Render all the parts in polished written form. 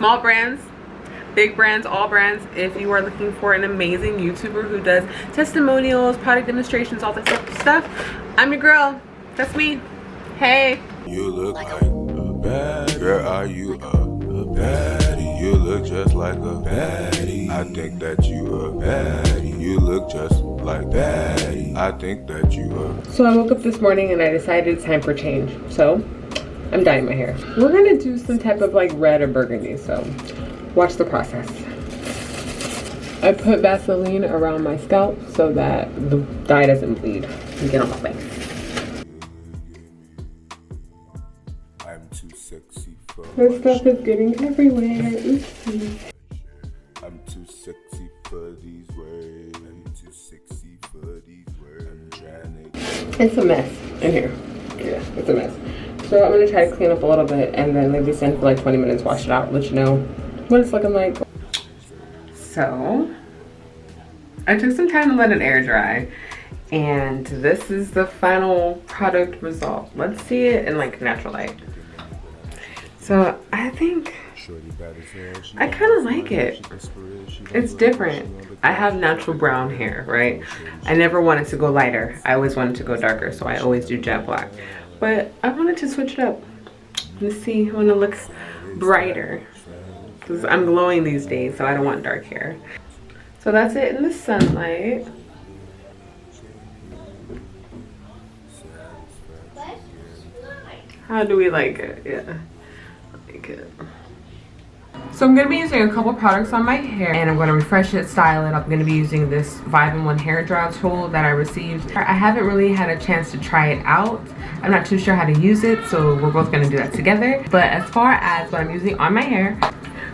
Small brands, big brands, all brands. If you are looking for an amazing YouTuber who does testimonials, product demonstrations, all that stuff, I'm your girl. That's me. Hey. You look like a baddie. Girl, are you a baddie? You look just like a baddie. I think that you a baddie. You look just like baddie. I think that you a... So I woke up this morning and I decided it's time for change. So I'm dyeing my hair. We're gonna do some type of like red or burgundy, so watch the process. I put Vaseline around my scalp so that the dye doesn't bleed and get on my face. I'm too sexy for... This stuff is getting everywhere. Oopsie. I'm too sexy for these words. I'm too sexy for these words. I'm trying to... It's a mess in here. Yeah, it's a mess. So I'm gonna try to clean up a little bit and then leave this in for like 20 minutes, wash it out, let you know what it's looking like. So I took some time to let it air dry, and this is the final product result. Let's see it in like natural light. So I think I kind of like it. It's different. I have natural brown hair, right? I never wanted to go lighter. I always wanted to go darker, so I always do jet black. But I wanted to switch it up. Let's see when it looks brighter. Because I'm glowing these days, so I don't want dark hair. So that's it in the sunlight. How do we like it? Yeah, I like it. So I'm going to be using a couple products on my hair, and I'm going to refresh it, style it. I'm going to be using this 5-in-1 hair dryer tool that I received. I haven't really had a chance to try it out. I'm not too sure how to use it, so we're both going to do that together. But as far as what I'm using on my hair,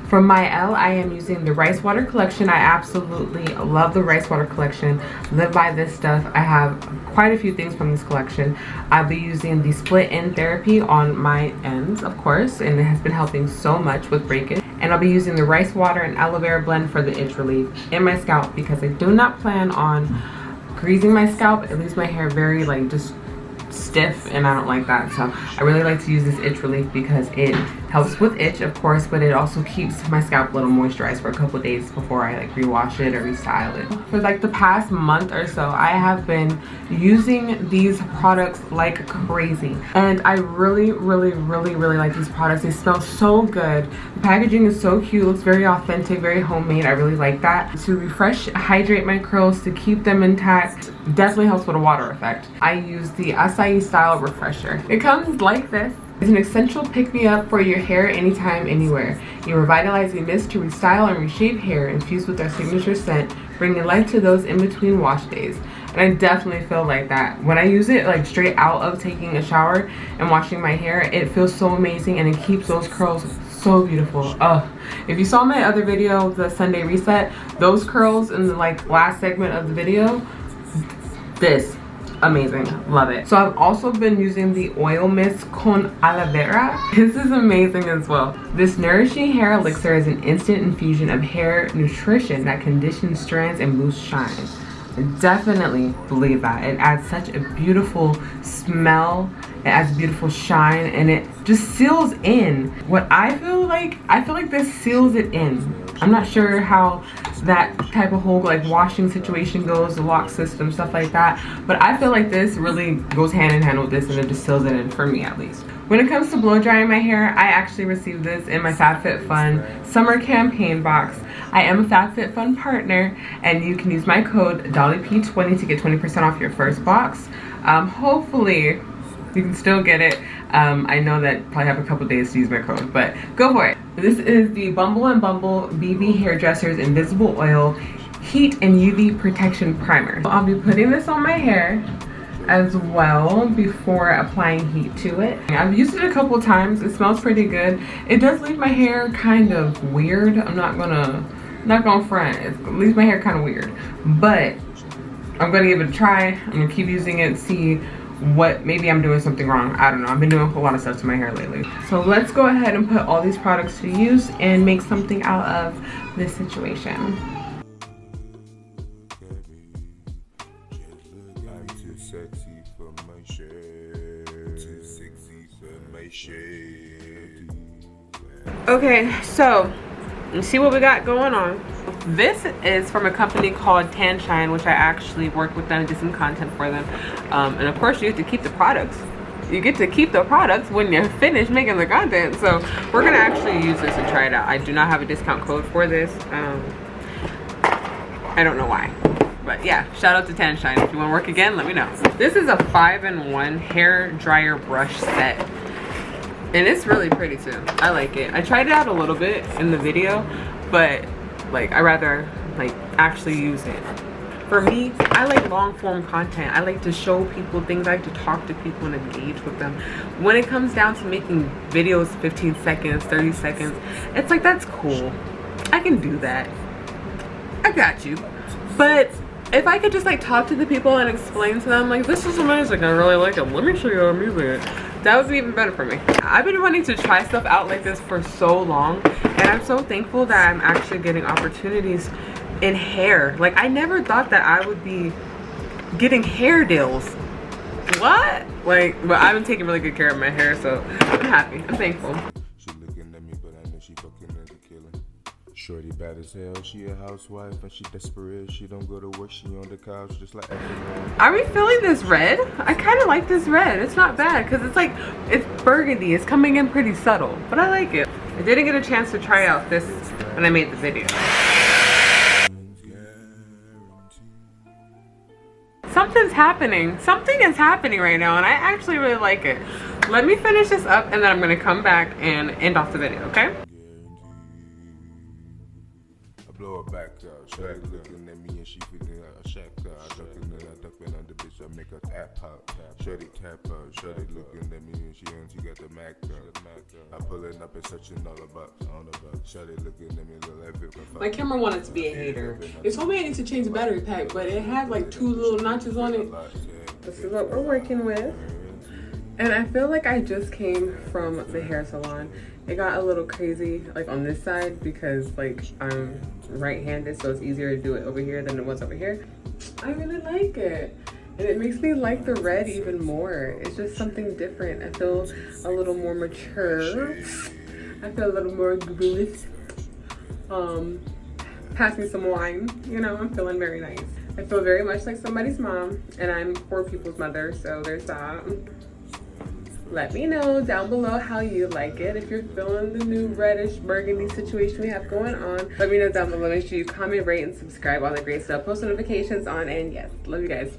from Mielle, I am using the rice water collection. I absolutely love the rice water collection. Live by this stuff. I have quite a few things from this collection. I'll be using the split end therapy on my ends, of course, and it has been helping so much with breakage. And I'll be using the rice water and aloe vera blend for the itch relief in my scalp, because I do not plan on greasing my scalp. It leaves my hair very like just stiff, and I don't like that. So I really like to use this itch relief because it helps with itch, of course, but it also keeps my scalp a little moisturized for a couple days before I like rewash it or restyle it. For like the past month or so, I have been using these products like crazy, and I really like these products. They smell so good. The packaging is so cute, looks very authentic, very homemade. I really like that. To refresh, hydrate my curls, to keep them intact, definitely helps with a water effect. I use the acai style refresher. It comes like this. It's an essential pick-me-up for your hair anytime, anywhere. Your revitalizing mist to restyle and reshape hair infused with our signature scent, bringing life to those in between wash days. And I definitely feel like that. When I use it like straight out of taking a shower and washing my hair, it feels so amazing, and it keeps those curls so beautiful. Oh, if you saw my other video, the Sunday reset, those curls in the like last segment of the video, this. Amazing, love it. So I've also been using the oil mist con aloe vera. This is amazing as well. This nourishing hair elixir is an instant infusion of hair nutrition that conditions strands and boosts shine. I definitely believe that. It adds such a beautiful smell, it adds beautiful shine, and it just seals in what I feel like this seals it in. I'm not sure how that type of whole like washing situation goes, the lock system, stuff like that, but I feel like this really goes hand in hand with this, and it just seals it in, for me at least. When it comes to blow drying my hair, I actually received this in my FabFitFun summer campaign box. I am a FabFitFun partner, and you can use my code DollyP20 to get 20% off your first box. Hopefully you can still get it. I know that probably have a couple days to use my code, but go for it. This is the Bumble and Bumble BB Hairdressers Invisible Oil Heat and UV Protection Primer. I'll be putting this on my hair as well before applying heat to it. I've used it a couple times. It smells pretty good. It does leave my hair kind of weird. I'm not gonna front. It leaves my hair kind of weird, but I'm gonna give it a try. I'm gonna keep using it, see what, maybe I'm doing something wrong. I don't know. I've been doing a whole lot of stuff to my hair lately. So let's go ahead and put all these products to use and make something out of this situation. Okay, so let's see what we got going on. This is from a company called Tan Shine, which I actually worked with them, did some content for them. And of course you get to keep the products. You get to keep the products when you're finished making the content. So we're gonna actually use this and try it out. I do not have a discount code for this. I don't know why. But yeah, shout out to Tan Shine. If you want to work again, let me know. This is a 5-in-1 hair dryer brush set. And it's really pretty too. I like it. I tried it out a little bit in the video, but like I rather like actually use it. For me, I like long form content. I like to show people things. I like to talk to people and engage with them. When it comes down to making videos 15 seconds, 30 seconds, it's like that's cool. I can do that. I got you. But if I could just like talk to the people and explain to them like, this is amazing, I really like it, let me show you how I'm using it, that would be even better for me. I've been wanting to try stuff out like this for so long, and I'm so thankful that I'm actually getting opportunities in hair. Like I never thought that I would be getting hair deals. What? Like, but I've been taking really good care of my hair, so I'm happy, I'm thankful. She looking at me, but I know she fucking into killing. Shorty bad as hell, she a housewife and she desperate. She don't go to work, she on the couch just like everyone. Are we feeling this red? I kind of like this red. It's not bad because it's like, it's burgundy. It's coming in pretty subtle, but I like it. I didn't get a chance to try out this when I made the video. Something's happening. Something is happening right now and I actually really like it. Let me finish this up and then I'm going to come back and end off the video, okay? Blow her back out. Shorty looking at me and she feeling like a shack out. Ducking on the bitch, I make her tap out. Shorty tap out. Shorty looking at me and she got the Mac out. I pulling up and searching all about. Shorty looking at me like my camera wanted to be a hater. It told me I need to change the battery pack, but it had like 2 little notches on it. This is what we're working with. And I feel like I just came from the hair salon. It got a little crazy like on this side because like I'm right-handed, so it's easier to do it over here than it was over here. I really like it. And it makes me like the red even more. It's just something different. I feel a little more mature. I feel a little more groovy. Pass me some wine. You know, I'm feeling very nice. I feel very much like somebody's mom, and I'm 4 people's mother, so there's that. Let me know down below how you like it. If you're feeling the new reddish burgundy situation we have going on, let me know down below. Make sure you comment, rate, and subscribe, all the great stuff. Post notifications on, and yes, love you guys.